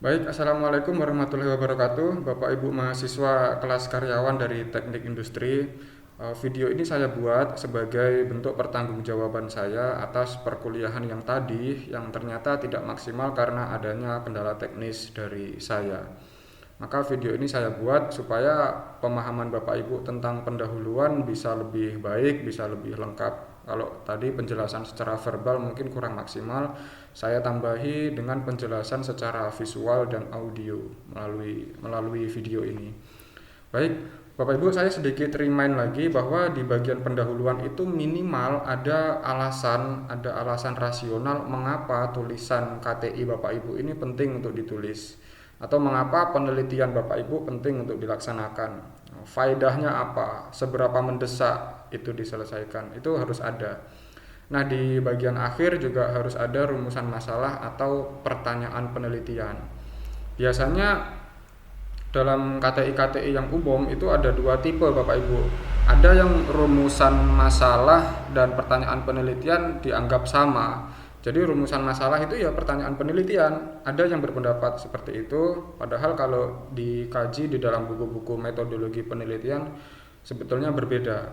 Baik, Assalamualaikum warahmatullahi wabarakatuh. Bapak Ibu mahasiswa kelas karyawan dari Teknik Industri. Video ini saya buat sebagai bentuk pertanggungjawaban saya atas perkuliahan yang tadi yang ternyata tidak maksimal karena adanya kendala teknis dari saya. Maka video ini saya buat supaya pemahaman Bapak Ibu tentang pendahuluan bisa lebih baik, bisa lebih lengkap. Kalau tadi penjelasan secara verbal mungkin kurang maksimal, saya tambahi dengan penjelasan secara visual dan audio melalui video ini. Baik, Bapak Ibu, saya sedikit remind lagi bahwa di bagian pendahuluan itu minimal ada alasan rasional mengapa tulisan KTI Bapak Ibu ini penting untuk ditulis atau mengapa penelitian Bapak Ibu penting untuk dilaksanakan. Faedahnya apa? Seberapa mendesak itu diselesaikan? Itu harus ada. Nah, di bagian akhir juga harus ada rumusan masalah atau pertanyaan penelitian. Biasanya dalam KTI-KTI yang umum itu ada dua tipe Bapak Ibu. Ada yang rumusan masalah dan pertanyaan penelitian dianggap sama. Jadi rumusan masalah itu ya pertanyaan penelitian. Ada yang berpendapat seperti itu, padahal kalau dikaji di dalam buku-buku metodologi penelitian sebetulnya berbeda.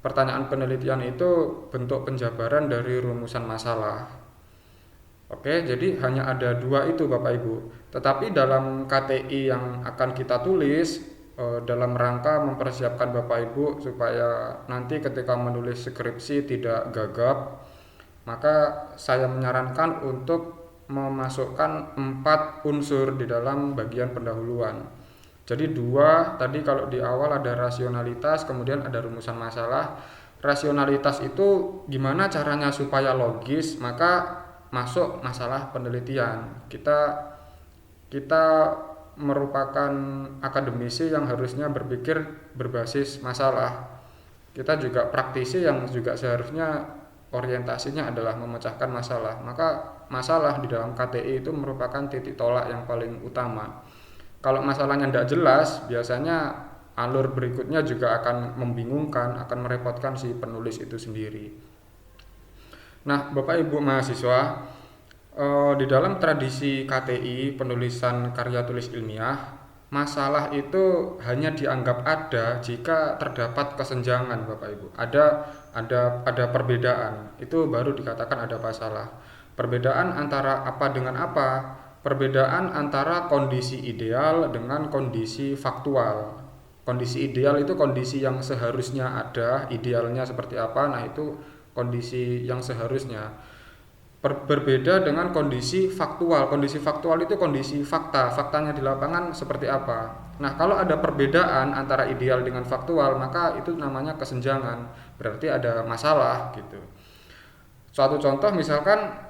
Pertanyaan penelitian itu bentuk penjabaran dari rumusan masalah. Oke, jadi hanya ada dua itu Bapak Ibu. Tetapi dalam KTI yang akan kita tulis dalam rangka mempersiapkan Bapak Ibu supaya nanti ketika menulis skripsi tidak gagap, maka saya menyarankan untuk memasukkan 4 unsur di dalam bagian pendahuluan. Jadi dua, tadi kalau di awal ada rasionalitas, kemudian ada rumusan masalah. Rasionalitas itu gimana caranya supaya logis, maka masuk masalah penelitian. Kita merupakan akademisi yang harusnya berpikir berbasis masalah. Kita juga praktisi yang juga seharusnya orientasinya adalah memecahkan masalah. Maka masalah di dalam KTI itu merupakan titik tolak yang paling utama. Kalau masalahnya tidak jelas, biasanya alur berikutnya juga akan membingungkan, akan merepotkan si penulis itu sendiri. Nah, Bapak Ibu mahasiswa, di dalam tradisi KTI, penulisan karya tulis ilmiah, masalah itu hanya dianggap ada jika terdapat kesenjangan, Bapak Ibu. Ada perbedaan, itu baru dikatakan ada masalah. Perbedaan antara apa dengan apa? Perbedaan antara kondisi ideal dengan kondisi faktual. Kondisi ideal itu kondisi yang seharusnya ada, idealnya seperti apa, nah itu kondisi yang seharusnya. Berbeda dengan kondisi faktual. Kondisi faktual itu kondisi fakta, faktanya di lapangan seperti apa. Nah, kalau ada perbedaan antara ideal dengan faktual, maka itu namanya kesenjangan, berarti ada masalah gitu. Suatu contoh misalkan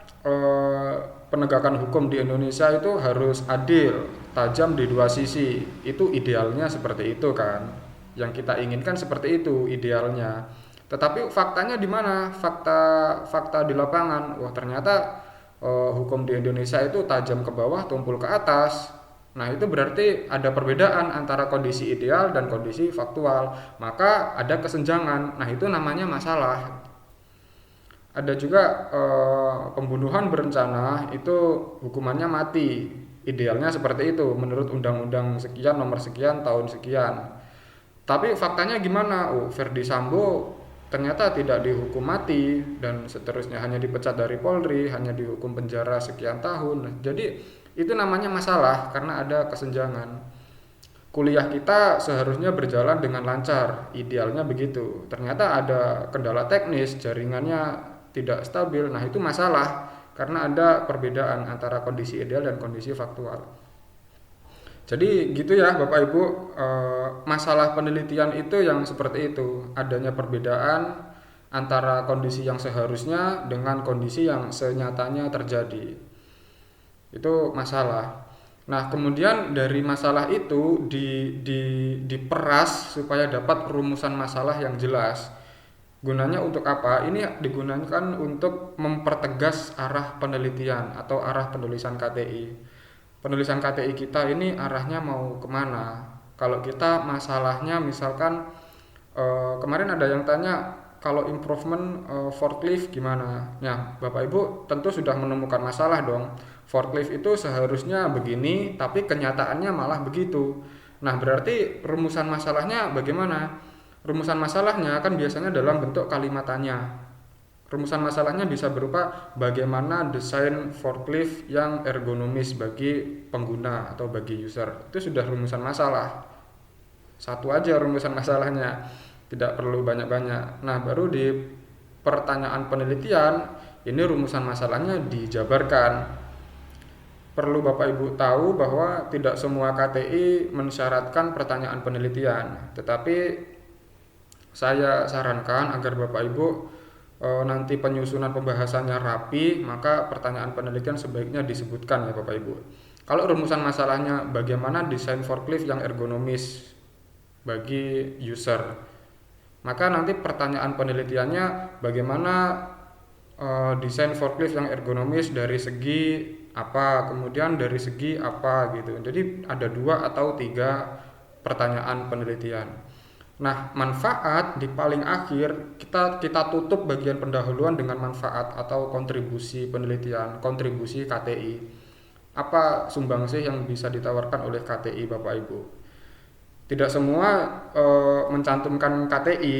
penegakan hukum di Indonesia itu harus adil, tajam di dua sisi. Itu idealnya seperti itu kan. Yang kita inginkan seperti itu idealnya. Tetapi faktanya di mana? Fakta di lapangan. Wah, ternyata hukum di Indonesia itu tajam ke bawah, tumpul ke atas. Nah, itu berarti ada perbedaan antara kondisi ideal dan kondisi faktual. Maka ada kesenjangan. Nah, itu namanya masalah. Ada juga pembunuhan berencana itu hukumannya mati. Idealnya seperti itu menurut undang-undang sekian nomor sekian tahun sekian. Tapi faktanya gimana? Verdi Sambo ternyata tidak dihukum mati dan seterusnya, hanya dipecat dari Polri, hanya dihukum penjara sekian tahun. Jadi itu namanya masalah karena ada kesenjangan. Kuliah kita seharusnya berjalan dengan lancar, idealnya begitu. Ternyata ada kendala teknis, jaringannya tidak stabil. Nah, itu masalah karena ada perbedaan antara kondisi ideal dan kondisi faktual. Jadi gitu ya Bapak Ibu, masalah penelitian itu yang seperti itu, adanya perbedaan antara kondisi yang seharusnya dengan kondisi yang senyatanya terjadi. Itu masalah. Nah, kemudian dari masalah itu diperas supaya dapat rumusan masalah yang jelas. Gunanya untuk apa? Ini digunakan untuk mempertegas arah penelitian atau arah penulisan KTI. Penulisan KTI kita ini arahnya mau kemana? Kalau kita masalahnya misalkan kemarin ada yang tanya kalau improvement forklift gimana? Nah, Bapak Ibu tentu sudah menemukan masalah dong. forklift itu seharusnya begini, tapi kenyataannya malah begitu. Nah, berarti rumusan masalahnya bagaimana? Rumusan masalahnya kan biasanya dalam bentuk kalimat tanya. Rumusan masalahnya bisa berupa bagaimana desain forklift yang ergonomis bagi pengguna atau bagi user. Itu sudah rumusan masalah. Satu aja rumusan masalahnya, tidak perlu banyak-banyak. Nah, baru di pertanyaan penelitian, ini rumusan masalahnya dijabarkan. Perlu Bapak Ibu tahu bahwa tidak semua KTI mensyaratkan pertanyaan penelitian, tetapi saya sarankan agar Bapak Ibu nanti penyusunan pembahasannya rapi, maka pertanyaan penelitian sebaiknya disebutkan ya Bapak Ibu. Kalau rumusan masalahnya bagaimana desain forklift yang ergonomis bagi user, maka nanti pertanyaan penelitiannya bagaimana desain forklift yang ergonomis dari segi apa, kemudian dari segi apa gitu. Jadi ada 2 atau 3 pertanyaan penelitian. Nah, manfaat di paling akhir kita tutup bagian pendahuluan dengan manfaat atau kontribusi penelitian, kontribusi KTI. Apa sumbangsih yang bisa ditawarkan oleh KTI Bapak Ibu? Tidak semua mencantumkan KTI,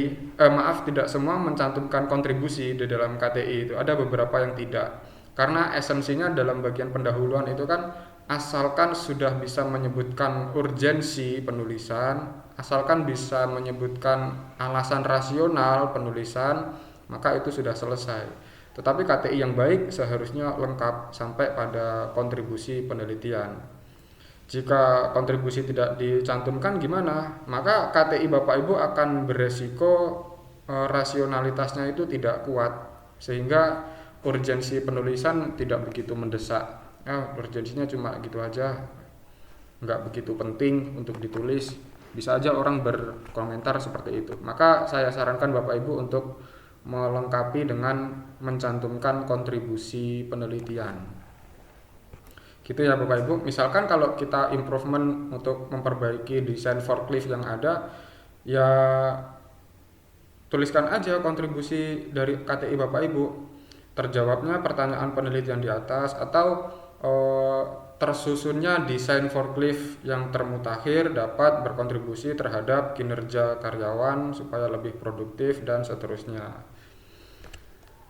tidak semua mencantumkan kontribusi di dalam KTI itu. Ada beberapa yang tidak. Karena esensinya dalam bagian pendahuluan itu kan asalkan sudah bisa menyebutkan urgensi penulisan, asalkan bisa menyebutkan alasan rasional penulisan, maka itu sudah selesai. Tetapi KTI yang baik seharusnya lengkap sampai pada kontribusi penelitian. Jika kontribusi tidak dicantumkan gimana? Maka KTI Bapak Ibu akan beresiko rasionalitasnya itu tidak kuat, sehingga urgensi penulisan tidak begitu mendesak. Urgensinya cuma gitu aja, nggak begitu penting untuk ditulis. Bisa aja orang berkomentar seperti itu. Maka saya sarankan Bapak Ibu untuk melengkapi dengan mencantumkan kontribusi penelitian. Gitu ya Bapak Ibu. Misalkan kalau kita improvement untuk memperbaiki desain forklift yang ada, ya tuliskan aja kontribusi dari KTI Bapak Ibu. Terjawabnya pertanyaan penelitian di atas, atau tersusunnya desain forklift yang termutakhir dapat berkontribusi terhadap kinerja karyawan supaya lebih produktif dan seterusnya.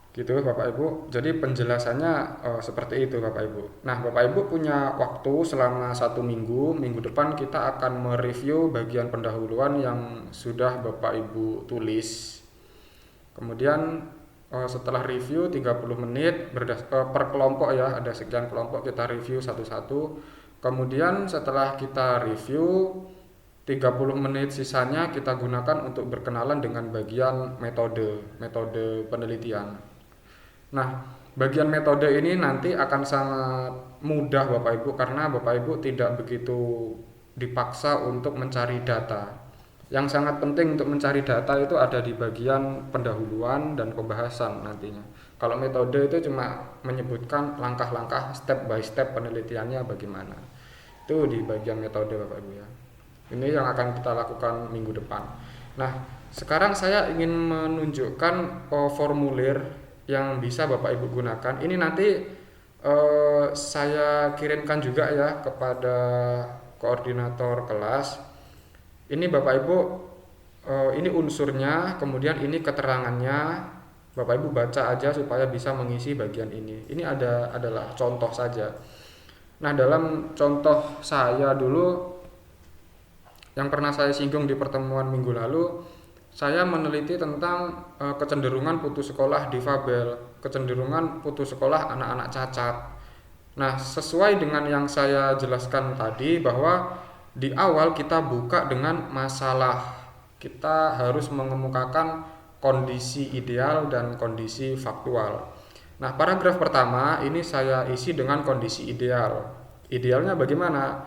Gitu Bapak Ibu. Jadi penjelasannya seperti itu Bapak Ibu. Nah, Bapak Ibu punya waktu selama 1 minggu. Minggu depan kita akan mereview bagian pendahuluan yang sudah Bapak Ibu tulis. Kemudian setelah review 30 menit per kelompok ya, ada sekian kelompok, kita review satu-satu. Kemudian setelah kita review 30 menit sisanya kita gunakan untuk berkenalan dengan bagian metode penelitian. Nah, bagian metode ini nanti akan sangat mudah Bapak Ibu, karena Bapak Ibu tidak begitu dipaksa untuk mencari data. Yang sangat penting untuk mencari data itu ada di bagian pendahuluan dan pembahasan nantinya. Kalau metode itu cuma menyebutkan langkah-langkah step by step penelitiannya bagaimana. Itu di bagian metode Bapak Ibu ya. Ini yang akan kita lakukan minggu depan. Nah, sekarang saya ingin menunjukkan formulir yang bisa Bapak Ibu gunakan. Ini nanti saya kirimkan juga ya kepada koordinator kelas. Ini Bapak Ibu, ini unsurnya, kemudian ini keterangannya. Bapak Ibu baca aja supaya bisa mengisi bagian ini. Ini adalah contoh saja. Nah, dalam contoh saya dulu yang pernah saya singgung di pertemuan minggu lalu, saya meneliti tentang kecenderungan putus sekolah difabel, kecenderungan putus sekolah anak-anak cacat. Nah, sesuai dengan yang saya jelaskan tadi, bahwa di awal kita buka dengan masalah. Kita harus mengemukakan kondisi ideal dan kondisi faktual. Nah, paragraf pertama ini saya isi dengan kondisi ideal. Idealnya bagaimana?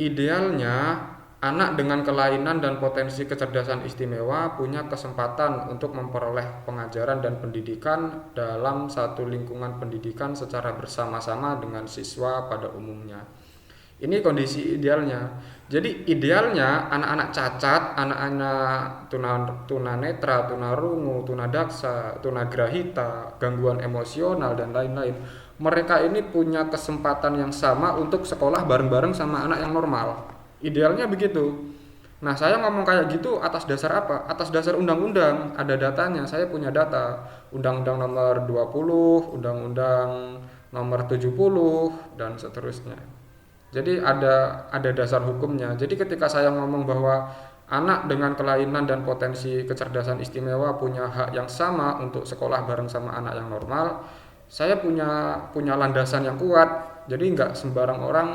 Idealnya anak dengan kelainan dan potensi kecerdasan istimewa punya kesempatan untuk memperoleh pengajaran dan pendidikan dalam satu lingkungan pendidikan secara bersama-sama dengan siswa pada umumnya. Ini kondisi idealnya. Jadi idealnya anak-anak cacat, anak-anak tunanetra, tunarungu, tunadaksa, tunagrahita, gangguan emosional dan lain-lain mereka ini punya kesempatan yang sama untuk sekolah bareng-bareng sama anak yang normal. Idealnya begitu. Nah, saya ngomong kayak gitu atas dasar apa? Atas dasar undang-undang, ada datanya, saya punya data. Undang-undang nomor 20, undang-undang nomor 70 dan seterusnya. Jadi ada dasar hukumnya. Jadi ketika saya ngomong bahwa anak dengan kelainan dan potensi kecerdasan istimewa punya hak yang sama untuk sekolah bareng sama anak yang normal, saya punya landasan yang kuat. Jadi nggak sembarang orang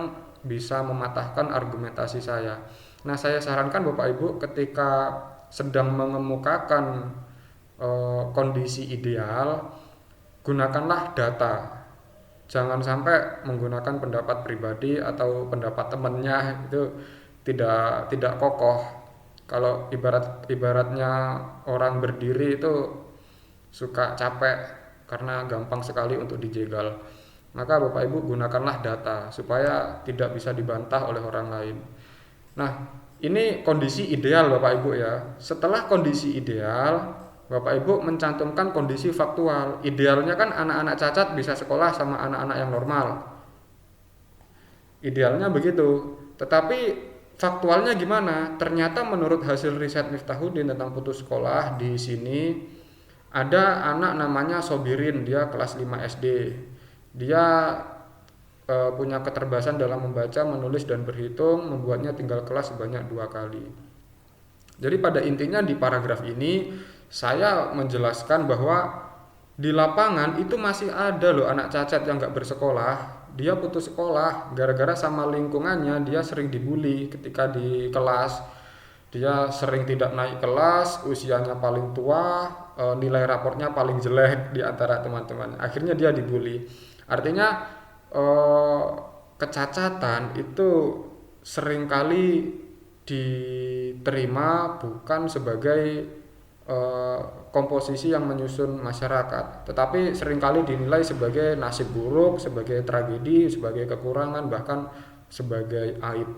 bisa mematahkan argumentasi saya. Nah, saya sarankan Bapak Ibu ketika sedang mengemukakan kondisi ideal, gunakanlah data. Jangan sampai menggunakan pendapat pribadi atau pendapat temannya, itu tidak kokoh. Kalau ibaratnya orang berdiri itu suka capek karena gampang sekali untuk dijegal. Maka Bapak Ibu gunakanlah data supaya tidak bisa dibantah oleh orang lain. Nah, ini kondisi ideal Bapak Ibu ya. Setelah kondisi ideal, Bapak Ibu mencantumkan kondisi faktual. Idealnya kan anak-anak cacat bisa sekolah sama anak-anak yang normal. Idealnya begitu. Tetapi faktualnya gimana? Ternyata menurut hasil riset Miftahudin tentang putus sekolah di sini ada anak namanya Sobirin, dia kelas 5 SD. Dia punya keterbatasan dalam membaca, menulis, dan berhitung, membuatnya tinggal kelas sebanyak 2 kali. Jadi pada intinya di paragraf ini saya menjelaskan bahwa di lapangan itu masih ada loh anak cacat yang gak bersekolah. Dia putus sekolah gara-gara sama lingkungannya dia sering dibully ketika di kelas. Dia sering tidak naik kelas, usianya paling tua, nilai raportnya paling jelek di antara teman-teman. Akhirnya dia dibully. Artinya kecacatan itu seringkali diterima bukan sebagai komposisi yang menyusun masyarakat, tetapi seringkali dinilai sebagai nasib buruk, sebagai tragedi, sebagai kekurangan, bahkan sebagai aib.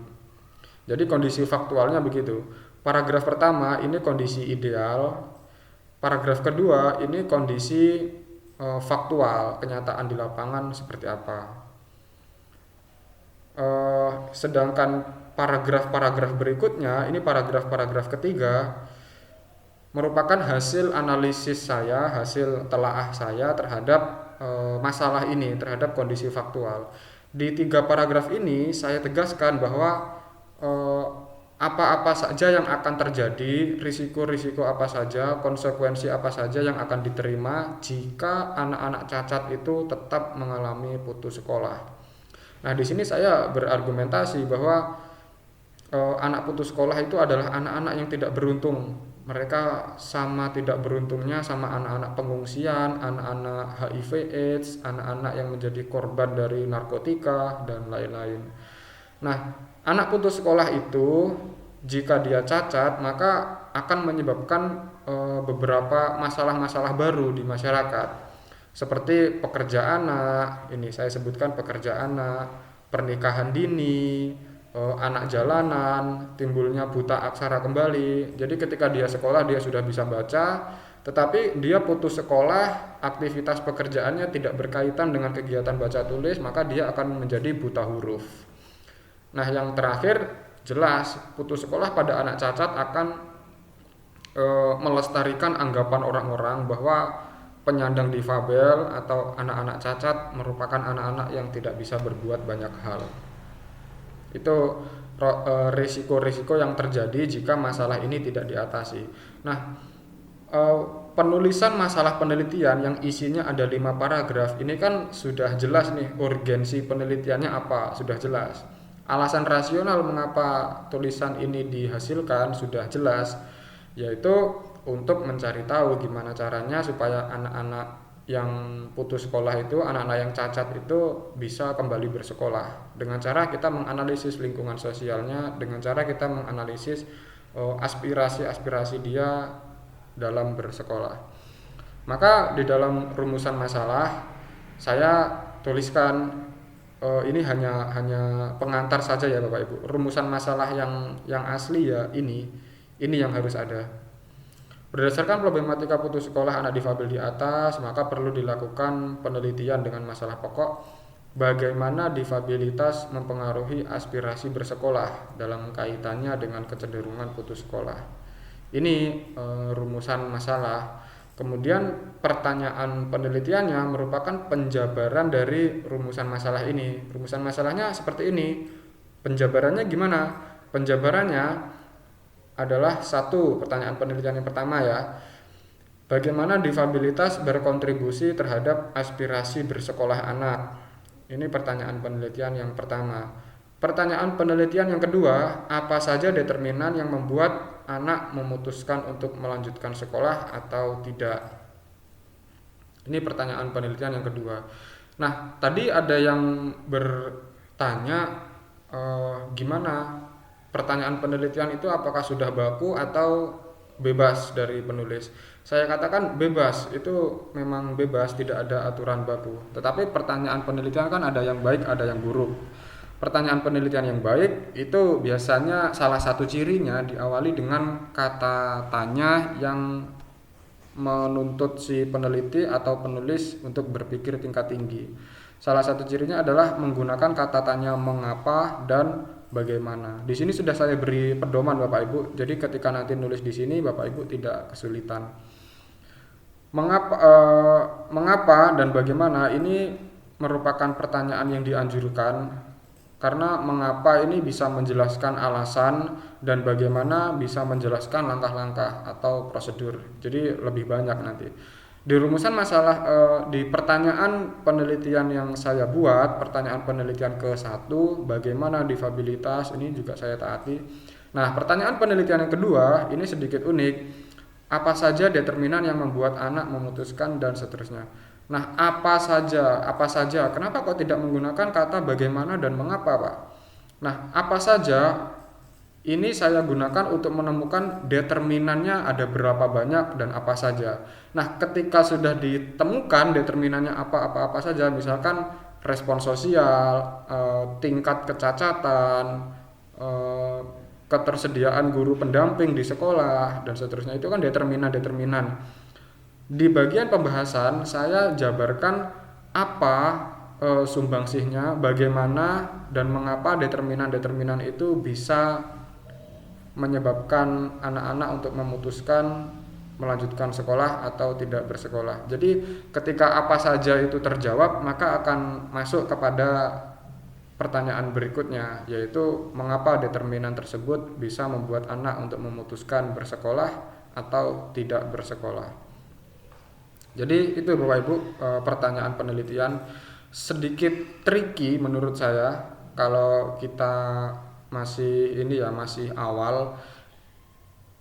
Jadi kondisi faktualnya begitu. Paragraf pertama ini kondisi ideal, paragraf kedua ini kondisi faktual, kenyataan di lapangan seperti apa. Sedangkan paragraf-paragraf berikutnya, ini paragraf-paragraf ketiga, merupakan hasil analisis saya, hasil telaah saya terhadap masalah ini, terhadap kondisi faktual. Di 3 paragraf ini saya tegaskan bahwa apa-apa saja yang akan terjadi, risiko-risiko apa saja, konsekuensi apa saja yang akan diterima jika anak-anak cacat itu tetap mengalami putus sekolah. Nah, di sini saya berargumentasi bahwa anak putus sekolah itu adalah anak-anak yang tidak beruntung. Mereka sama tidak beruntungnya sama anak-anak pengungsian, anak-anak HIV/AIDS, anak-anak yang menjadi korban dari narkotika dan lain-lain. Nah, anak putus sekolah itu jika dia cacat maka akan menyebabkan beberapa masalah-masalah baru di masyarakat, seperti pekerjaan anak, ini saya sebutkan pekerjaan anak, pernikahan dini, anak jalanan, timbulnya buta aksara kembali. Jadi ketika dia sekolah dia sudah bisa baca, tetapi dia putus sekolah, aktivitas pekerjaannya tidak berkaitan dengan kegiatan baca tulis, maka dia akan menjadi buta huruf. Nah, yang terakhir jelas putus sekolah pada anak cacat akan melestarikan anggapan orang-orang bahwa penyandang difabel atau anak-anak cacat merupakan anak-anak yang tidak bisa berbuat banyak hal. Itu risiko-risiko yang terjadi jika masalah ini tidak diatasi. Nah, penulisan masalah penelitian yang isinya ada 5 paragraf ini kan sudah jelas nih urgensi penelitiannya apa, sudah jelas. Alasan rasional mengapa tulisan ini dihasilkan sudah jelas, yaitu untuk mencari tahu gimana caranya supaya anak-anak yang putus sekolah itu, anak-anak yang cacat itu bisa kembali bersekolah dengan cara kita menganalisis lingkungan sosialnya, dengan cara kita menganalisis aspirasi-aspirasi dia dalam bersekolah. Maka di dalam rumusan masalah saya tuliskan ini hanya pengantar saja ya Bapak Ibu. Rumusan masalah yang asli ya ini yang harus ada. Berdasarkan problematika putus sekolah anak difabel di atas, maka perlu dilakukan penelitian dengan masalah pokok bagaimana difabilitas mempengaruhi aspirasi bersekolah dalam kaitannya dengan kecenderungan putus sekolah. Ini rumusan masalah. Kemudian pertanyaan penelitiannya merupakan penjabaran dari rumusan masalah ini. Rumusan masalahnya seperti ini. Penjabarannya gimana? Penjabarannya adalah satu, pertanyaan penelitian yang pertama ya. Bagaimana difabilitas berkontribusi terhadap aspirasi bersekolah anak? Ini pertanyaan penelitian yang pertama. Pertanyaan penelitian yang kedua, apa saja determinan yang membuat anak memutuskan untuk melanjutkan sekolah atau tidak? Ini pertanyaan penelitian yang kedua. Nah, tadi ada yang bertanya gimana pertanyaan penelitian itu apakah sudah baku atau bebas dari penulis. Saya katakan bebas, itu memang bebas, tidak ada aturan baku. Tetapi pertanyaan penelitian kan ada yang baik, ada yang buruk. Pertanyaan penelitian yang baik itu biasanya salah satu cirinya diawali dengan kata tanya yang menuntut si peneliti atau penulis untuk berpikir tingkat tinggi. Salah satu cirinya adalah menggunakan kata tanya mengapa dan bagaimana. Di sini sudah saya beri pedoman Bapak Ibu. Jadi ketika nanti nulis di sini Bapak Ibu tidak kesulitan. Mengapa dan bagaimana ini merupakan pertanyaan yang dianjurkan karena mengapa ini bisa menjelaskan alasan dan bagaimana bisa menjelaskan langkah-langkah atau prosedur. Jadi lebih banyak nanti. Di rumusan masalah di pertanyaan penelitian yang saya buat, pertanyaan penelitian ke-1, bagaimana difabilitas, ini juga saya taati. Nah, pertanyaan penelitian yang kedua, ini sedikit unik. Apa saja determinan yang membuat anak memutuskan dan seterusnya. Nah, apa saja, kenapa kok tidak menggunakan kata bagaimana dan mengapa, Pak? Nah, apa saja ini saya gunakan untuk menemukan determinannya ada berapa banyak dan apa saja. Nah, ketika sudah ditemukan determinannya apa saja, misalkan respon sosial, tingkat kecacatan, ketersediaan guru pendamping di sekolah, dan seterusnya, itu kan determinan-determinan. Di bagian pembahasan saya jabarkan apa sumbangsihnya, bagaimana dan mengapa determinan-determinan itu bisa menyebabkan anak-anak untuk memutuskan melanjutkan sekolah atau tidak bersekolah. Jadi ketika apa saja itu terjawab, maka akan masuk kepada pertanyaan berikutnya, yaitu mengapa determinan tersebut bisa membuat anak untuk memutuskan bersekolah atau tidak bersekolah. Jadi itu Bapak Ibu pertanyaan penelitian, sedikit tricky menurut saya kalau kita masih awal.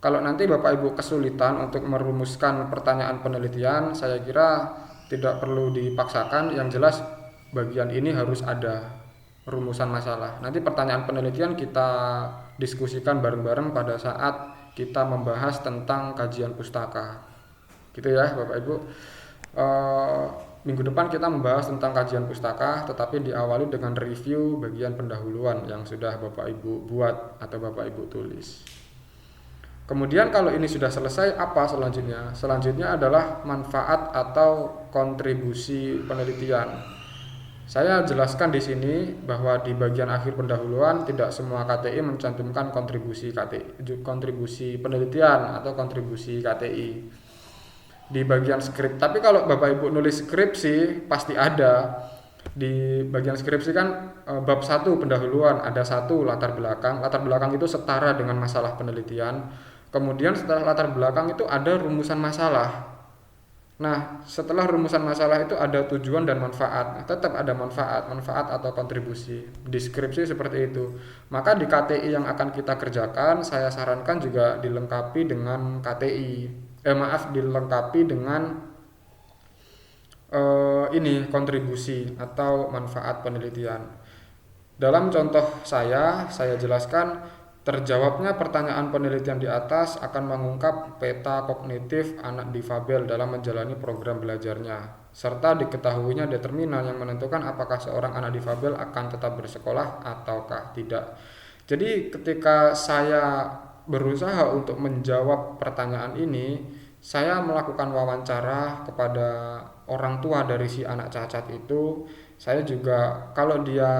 Kalau nanti Bapak Ibu kesulitan untuk merumuskan pertanyaan penelitian, saya kira tidak perlu dipaksakan. Yang jelas bagian ini harus ada rumusan masalah. Nanti pertanyaan penelitian kita diskusikan bareng-bareng pada saat kita membahas tentang kajian pustaka. Gitu ya Bapak Ibu. Minggu depan kita membahas tentang kajian pustaka, tetapi diawali dengan review bagian pendahuluan yang sudah Bapak Ibu buat atau Bapak Ibu tulis. Kemudian kalau ini sudah selesai, apa selanjutnya? Selanjutnya adalah manfaat atau kontribusi penelitian. Saya jelaskan di sini bahwa di bagian akhir pendahuluan tidak semua KTI mencantumkan kontribusi penelitian atau kontribusi KTI di bagian skrip. Tapi kalau Bapak Ibu nulis skripsi pasti ada. Di bagian skripsi kan bab 1 pendahuluan ada 1 latar belakang. Latar belakang itu setara dengan masalah penelitian. Kemudian setelah latar belakang itu ada rumusan masalah. Nah, setelah rumusan masalah itu ada tujuan dan manfaat. Nah, tetap ada manfaat atau kontribusi. Di skripsi seperti itu. Maka di KTI yang akan kita kerjakan, saya sarankan juga dilengkapi dengan dilengkapi dengan kontribusi atau manfaat penelitian. Dalam contoh saya jelaskan terjawabnya pertanyaan penelitian di atas akan mengungkap peta kognitif anak difabel dalam menjalani program belajarnya, serta diketahuinya determinan yang menentukan apakah seorang anak difabel akan tetap bersekolah ataukah tidak. Jadi ketika saya berusaha untuk menjawab pertanyaan ini, saya melakukan wawancara kepada orang tua dari si anak cacat itu. Saya juga, kalau dia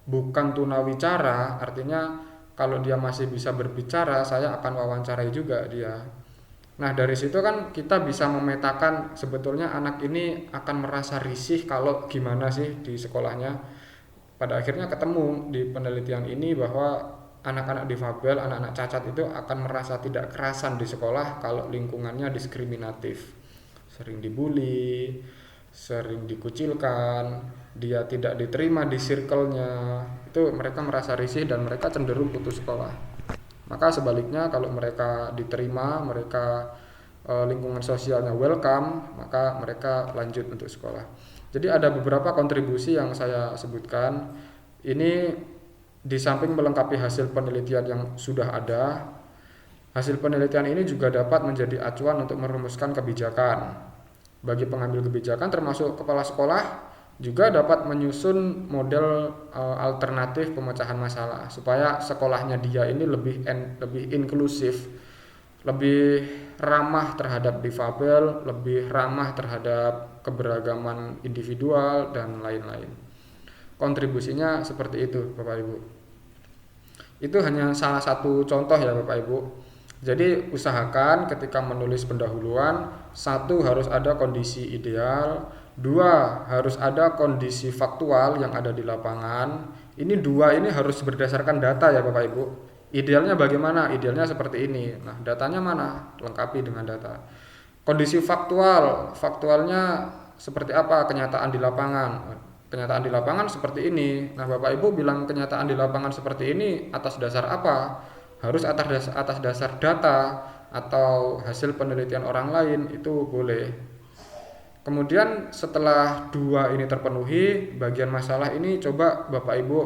bukan tunawicara, artinya kalau dia masih bisa berbicara, saya akan wawancarai juga dia. Nah, dari situ kan kita bisa memetakan sebetulnya anak ini akan merasa risih kalau gimana sih di sekolahnya. Pada akhirnya ketemu di penelitian ini bahwa anak-anak difabel, anak-anak cacat itu akan merasa tidak kerasan di sekolah kalau lingkungannya diskriminatif. Sering dibully, sering dikucilkan, dia tidak diterima di circle-nya. Itu mereka merasa risih dan mereka cenderung putus sekolah. Maka sebaliknya kalau mereka diterima, mereka lingkungan sosialnya welcome, maka mereka lanjut untuk sekolah. Jadi ada beberapa kontribusi yang saya sebutkan. Ini di samping melengkapi hasil penelitian yang sudah ada, hasil penelitian ini juga dapat menjadi acuan untuk merumuskan kebijakan. Bagi pengambil kebijakan termasuk kepala sekolah juga dapat menyusun model alternatif pemecahan masalah supaya sekolahnya dia ini lebih inklusif, lebih ramah terhadap difabel, lebih ramah terhadap keberagaman individual dan lain-lain. Kontribusinya seperti itu, Bapak Ibu. Itu hanya salah satu contoh ya, Bapak Ibu. Jadi usahakan ketika menulis pendahuluan, satu harus ada kondisi ideal, dua harus ada kondisi faktual yang ada di lapangan. Ini dua ini harus berdasarkan data ya Bapak Ibu. Idealnya bagaimana? Idealnya seperti ini. Nah, datanya mana? Lengkapi dengan data. Kondisi faktual, faktualnya seperti apa kenyataan di lapangan? Kenyataan di lapangan seperti ini. Nah, Bapak Ibu bilang kenyataan di lapangan seperti ini atas dasar apa? Harus atas dasar data atau hasil penelitian orang lain, itu boleh. Kemudian setelah dua ini terpenuhi, bagian masalah ini coba Bapak Ibu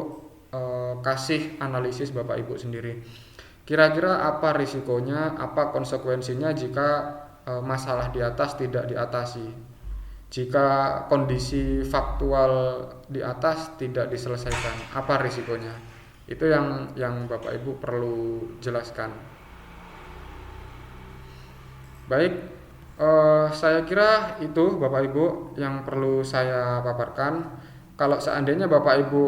kasih analisis Bapak Ibu sendiri. Kira-kira apa risikonya, apa konsekuensinya jika masalah di atas tidak diatasi? Jika kondisi faktual di atas tidak diselesaikan, apa risikonya? Itu yang Bapak Ibu perlu jelaskan. Baik, saya kira itu Bapak Ibu yang perlu saya paparkan. Kalau seandainya Bapak Ibu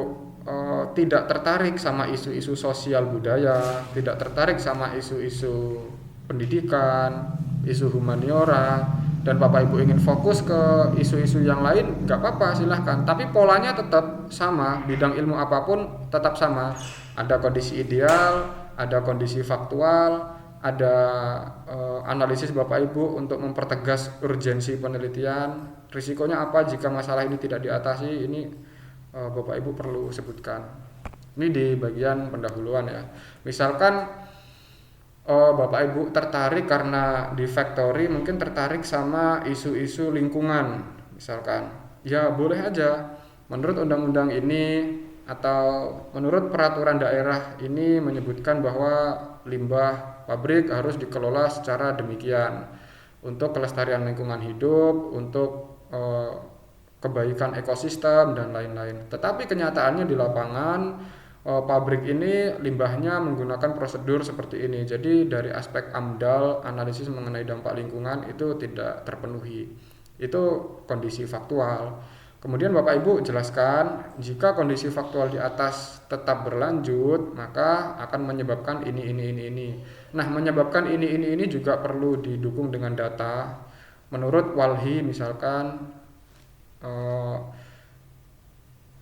tidak tertarik sama isu-isu sosial budaya, tidak tertarik sama isu-isu pendidikan, isu humaniora, dan Bapak Ibu ingin fokus ke isu-isu yang lain, nggak apa-apa, silahkan. Tapi polanya tetap sama, bidang ilmu apapun tetap sama. Ada kondisi ideal, ada kondisi faktual, ada analisis Bapak Ibu untuk mempertegas urgensi penelitian. Risikonya apa jika masalah ini tidak diatasi, ini Bapak Ibu perlu sebutkan. Ini di bagian pendahuluan ya. Misalkan Bapak Ibu tertarik karena di factory mungkin tertarik sama isu-isu lingkungan misalkan, ya boleh aja. Menurut undang-undang ini atau menurut peraturan daerah ini menyebutkan bahwa limbah pabrik harus dikelola secara demikian untuk kelestarian lingkungan hidup, untuk kebaikan ekosistem dan lain-lain. Tetapi kenyataannya di lapangan pabrik ini limbahnya menggunakan prosedur seperti ini. Jadi dari aspek AMDAL, analisis mengenai dampak lingkungan, itu tidak terpenuhi. Itu kondisi faktual. Kemudian Bapak Ibu jelaskan, jika kondisi faktual di atas tetap berlanjut, maka akan menyebabkan ini. Nah, menyebabkan ini juga perlu didukung dengan data. Menurut Walhi misalkan,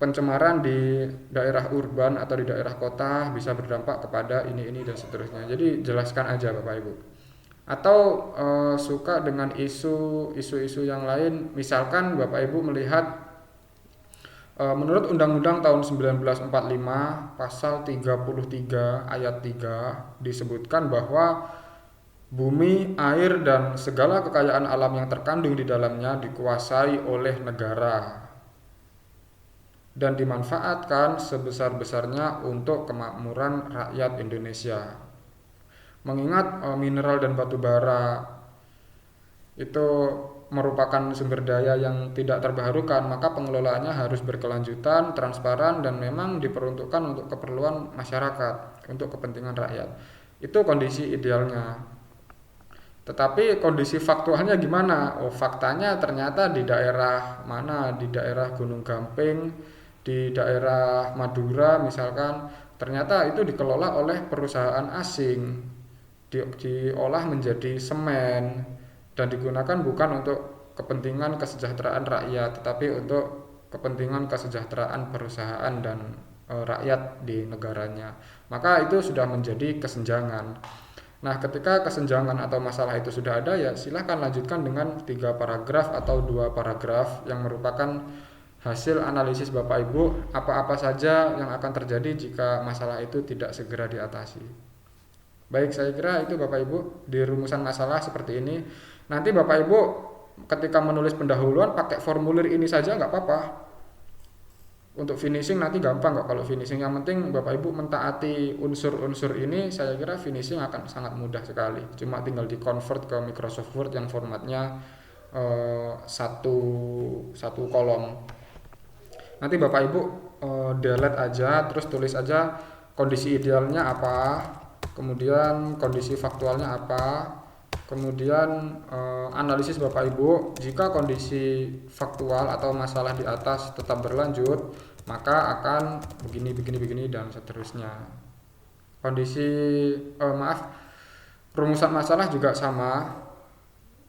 pencemaran di daerah urban atau di daerah kota bisa berdampak kepada ini dan seterusnya. Jadi jelaskan aja Bapak Ibu. Atau suka dengan isu-isu yang lain, misalkan Bapak Ibu melihat menurut Undang-Undang tahun 1945 pasal 33 ayat 3 disebutkan bahwa bumi, air, dan segala kekayaan alam yang terkandung di dalamnya dikuasai oleh negara dan dimanfaatkan sebesar-besarnya untuk kemakmuran rakyat Indonesia. Mengingat mineral dan batu bara itu merupakan sumber daya yang tidak terbarukan, maka pengelolaannya harus berkelanjutan, transparan, dan memang diperuntukkan untuk keperluan masyarakat, untuk kepentingan rakyat. Itu kondisi idealnya. Tetapi kondisi faktualnya gimana? Oh, faktanya ternyata di daerah mana? Di daerah Gunung Gamping, di daerah Madura misalkan, ternyata itu dikelola oleh perusahaan asing, diolah menjadi semen dan digunakan bukan untuk kepentingan kesejahteraan rakyat, tetapi untuk kepentingan kesejahteraan perusahaan dan rakyat di negaranya. Maka itu sudah menjadi kesenjangan. Nah, ketika kesenjangan atau masalah itu sudah ada, ya silahkan lanjutkan dengan 3 paragraf atau 2 paragraf yang merupakan hasil analisis Bapak Ibu apa-apa saja yang akan terjadi jika masalah itu tidak segera diatasi. Baik, saya kira itu Bapak Ibu di rumusan masalah seperti ini. Nanti Bapak Ibu ketika menulis pendahuluan pakai formulir ini saja nggak apa-apa. Untuk finishing nanti gampang kok kalau finishing. Yang penting Bapak Ibu mentaati unsur-unsur ini, saya kira finishing akan sangat mudah sekali. Cuma tinggal di convert ke Microsoft Word yang formatnya satu kolom. Nanti Bapak Ibu delete aja, terus tulis aja kondisi idealnya apa, kemudian kondisi faktualnya apa, kemudian analisis Bapak Ibu, jika kondisi faktual atau masalah di atas tetap berlanjut, maka akan begini dan seterusnya. Rumusan masalah juga sama.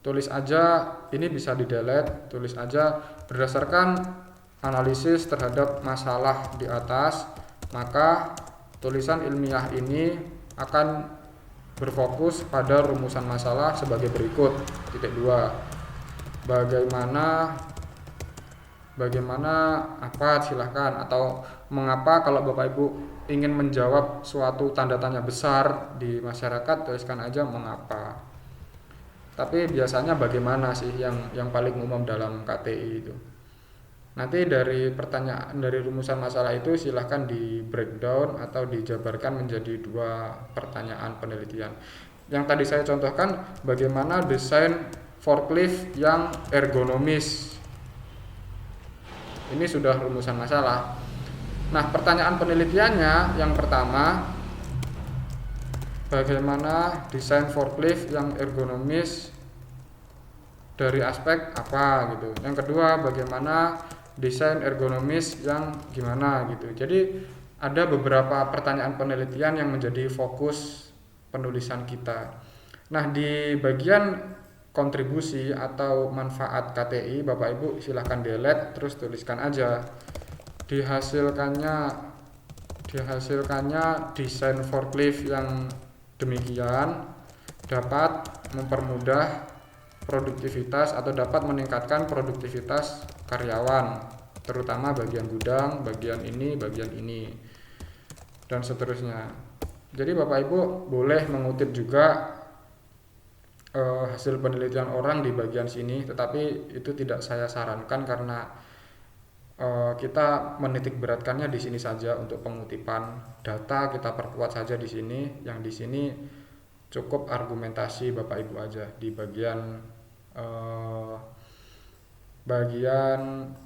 Tulis aja, ini bisa di delete, tulis aja berdasarkan analisis terhadap masalah di atas, maka tulisan ilmiah ini akan berfokus pada rumusan masalah sebagai berikut. Titik 2. Bagaimana apa silahkan, atau mengapa kalau Bapak Ibu ingin menjawab suatu tanda tanya besar di masyarakat, tuliskan aja mengapa. Tapi biasanya bagaimana sih yang paling umum dalam KTI itu. Nanti dari rumusan masalah itu silahkan di breakdown atau dijabarkan menjadi 2 pertanyaan penelitian. Yang tadi saya contohkan bagaimana desain forklift yang ergonomis. Ini sudah rumusan masalah. Nah, pertanyaan penelitiannya yang pertama, bagaimana desain forklift yang ergonomis dari aspek apa gitu. Yang kedua, bagaimana desain ergonomis yang gimana gitu. Jadi ada beberapa pertanyaan penelitian yang menjadi fokus penulisan kita. Nah, di bagian kontribusi atau manfaat KTI, Bapak Ibu silahkan delete, terus tuliskan aja dihasilkannya desain forklift yang demikian dapat mempermudah produktivitas atau dapat meningkatkan produktivitas karyawan, terutama bagian gudang, bagian ini, dan seterusnya. Jadi Bapak Ibu boleh mengutip juga hasil penelitian orang di bagian sini, tetapi itu tidak saya sarankan karena kita menitik beratkannya di sini saja untuk pengutipan data, kita perkuat saja di sini. Yang di sini cukup argumentasi Bapak Ibu aja di bagian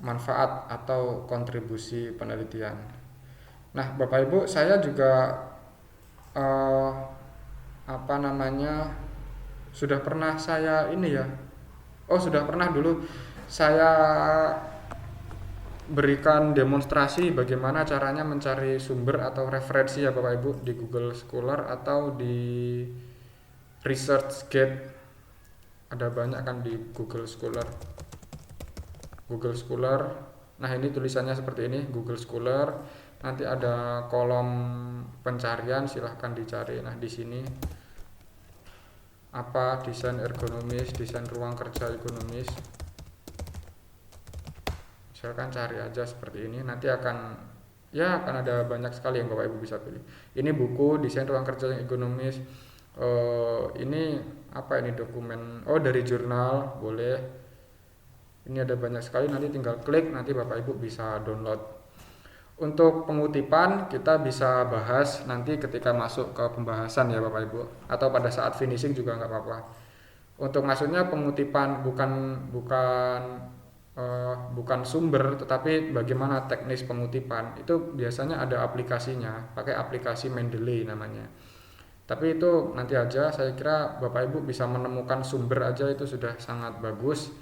manfaat atau kontribusi penelitian. Nah, Bapak Ibu, saya juga sudah pernah dulu saya berikan demonstrasi bagaimana caranya mencari sumber atau referensi ya Bapak Ibu di Google Scholar atau di ResearchGate. Ada banyak kan di Google Scholar. Nah, ini tulisannya seperti ini, Google Scholar. Nanti ada kolom pencarian, silahkan dicari. Nah, di sini apa desain ergonomis, desain ruang kerja ergonomis. Misalkan cari aja seperti ini, nanti akan ada banyak sekali yang Bapak Ibu bisa pilih. Ini buku desain ruang kerja yang ergonomis. Ini dokumen dari jurnal, boleh. Ini ada banyak sekali, nanti tinggal klik, nanti Bapak Ibu bisa download. Untuk pengutipan kita bisa bahas nanti ketika masuk ke pembahasan ya Bapak Ibu, atau pada saat finishing juga nggak apa-apa. Untuk maksudnya pengutipan bukan sumber, tetapi bagaimana teknis pengutipan itu biasanya ada aplikasinya, pakai aplikasi Mendeley namanya. Tapi itu nanti aja, saya kira Bapak Ibu bisa menemukan sumber aja itu sudah sangat bagus.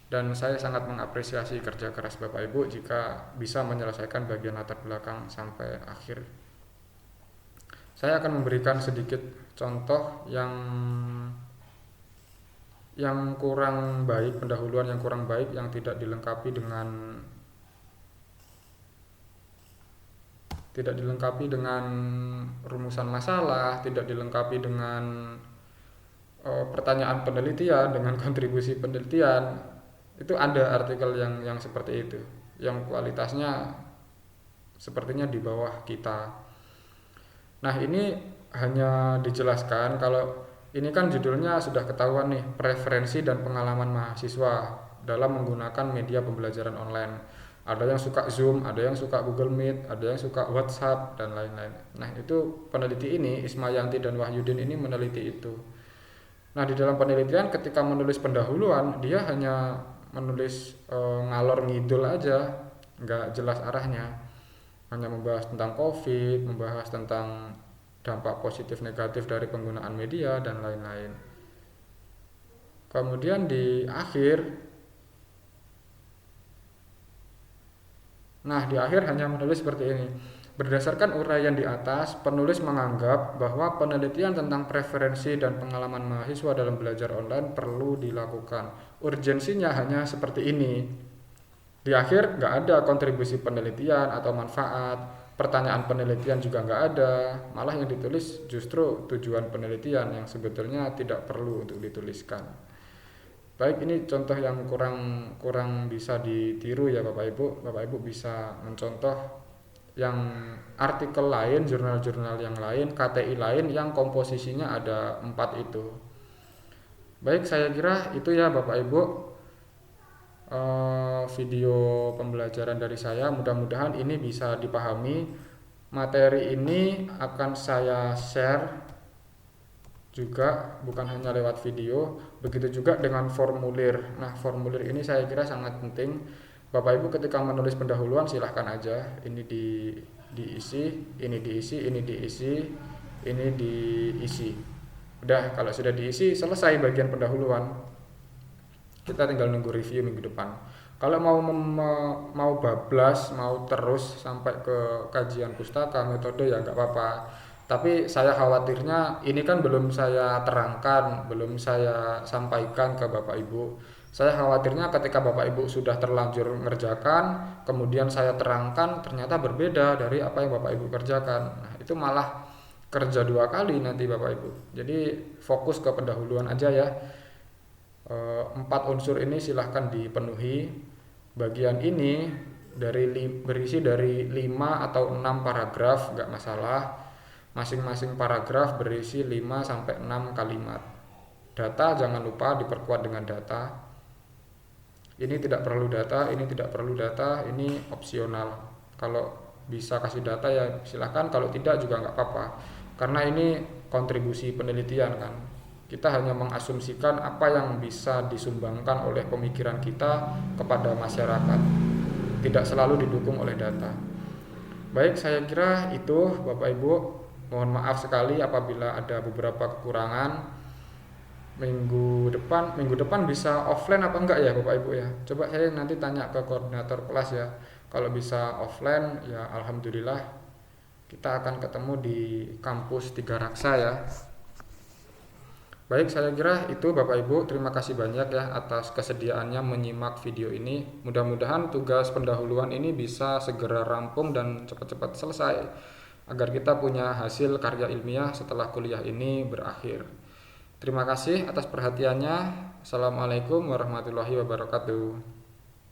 Dan saya sangat mengapresiasi kerja keras Bapak Ibu jika bisa menyelesaikan bagian latar belakang sampai akhir. Saya akan memberikan sedikit contoh yang kurang baik, pendahuluan yang kurang baik yang tidak dilengkapi dengan rumusan masalah, tidak dilengkapi dengan pertanyaan penelitian, dengan kontribusi penelitian. Itu ada artikel yang seperti itu, yang kualitasnya sepertinya di bawah kita. Nah, ini hanya dijelaskan kalau ini kan judulnya sudah ketahuan nih, preferensi dan pengalaman mahasiswa dalam menggunakan media pembelajaran online. Ada yang suka Zoom, ada yang suka Google Meet, ada yang suka WhatsApp, dan lain-lain. Nah, itu peneliti ini, Ismayanti dan Wahyudin ini meneliti itu. Nah, di dalam penelitian ketika menulis pendahuluan, dia hanya menulis ngalor ngidul aja, nggak jelas arahnya. Hanya membahas tentang COVID, membahas tentang dampak positif negatif dari penggunaan media, dan lain-lain. Kemudian di akhir hanya menulis seperti ini. Berdasarkan uraian di atas, penulis menganggap bahwa penelitian tentang preferensi dan pengalaman mahasiswa dalam belajar online perlu dilakukan. Urgensinya hanya seperti ini. Di akhir nggak ada kontribusi penelitian atau manfaat, pertanyaan penelitian juga nggak ada, malah yang ditulis justru tujuan penelitian yang sebetulnya tidak perlu untuk dituliskan. Baik, ini contoh yang kurang bisa ditiru ya Bapak Ibu. Bapak Ibu bisa mencontoh yang artikel lain, jurnal-jurnal yang lain, KTI lain yang komposisinya ada 4 itu. Baik, saya kira itu ya Bapak Ibu video pembelajaran dari saya. Mudah-mudahan ini bisa dipahami. Materi ini akan saya share juga, bukan hanya lewat video, begitu juga dengan formulir. Nah, formulir ini saya kira sangat penting. Bapak Ibu ketika menulis pendahuluan silahkan aja, ini diisi, ini diisi, ini diisi, ini diisi. Udah, kalau sudah diisi, selesai bagian pendahuluan. Kita tinggal nunggu review minggu depan. Kalau mau bablas, mau terus sampai ke kajian pustaka, metode, ya nggak apa-apa. Tapi saya khawatirnya ini kan belum saya terangkan, belum saya sampaikan ke Bapak Ibu. Saya khawatirnya ketika Bapak Ibu sudah terlanjur mengerjakan, kemudian saya terangkan ternyata berbeda dari apa yang Bapak Ibu kerjakan. Nah, itu malah kerja 2 kali nanti Bapak Ibu. Jadi fokus ke pendahuluan aja ya. 4 unsur ini silahkan dipenuhi. Bagian ini berisi dari 5 atau 6 paragraf, nggak masalah. Masing-masing paragraf berisi 5-6 kalimat. Data jangan lupa diperkuat dengan data. Ini tidak perlu data, ini tidak perlu data, ini opsional. Kalau bisa kasih data ya silahkan, kalau tidak juga nggak apa-apa. Karena ini kontribusi penelitian kan. Kita hanya mengasumsikan apa yang bisa disumbangkan oleh pemikiran kita kepada masyarakat. Tidak selalu didukung oleh data. Baik, saya kira itu Bapak Ibu. Mohon maaf sekali apabila ada beberapa kekurangan. Minggu depan bisa offline apa enggak ya Bapak Ibu ya? Coba saya nanti tanya ke koordinator kelas ya. Kalau bisa offline ya alhamdulillah, kita akan ketemu di kampus Tiga Raksa ya. Baik, saya kira itu Bapak Ibu. Terima kasih banyak ya atas kesediaannya menyimak video ini. Mudah-mudahan tugas pendahuluan ini bisa segera rampung dan cepat-cepat selesai, agar kita punya hasil karya ilmiah setelah kuliah ini berakhir. Terima kasih atas perhatiannya. Assalamualaikum warahmatullahi wabarakatuh.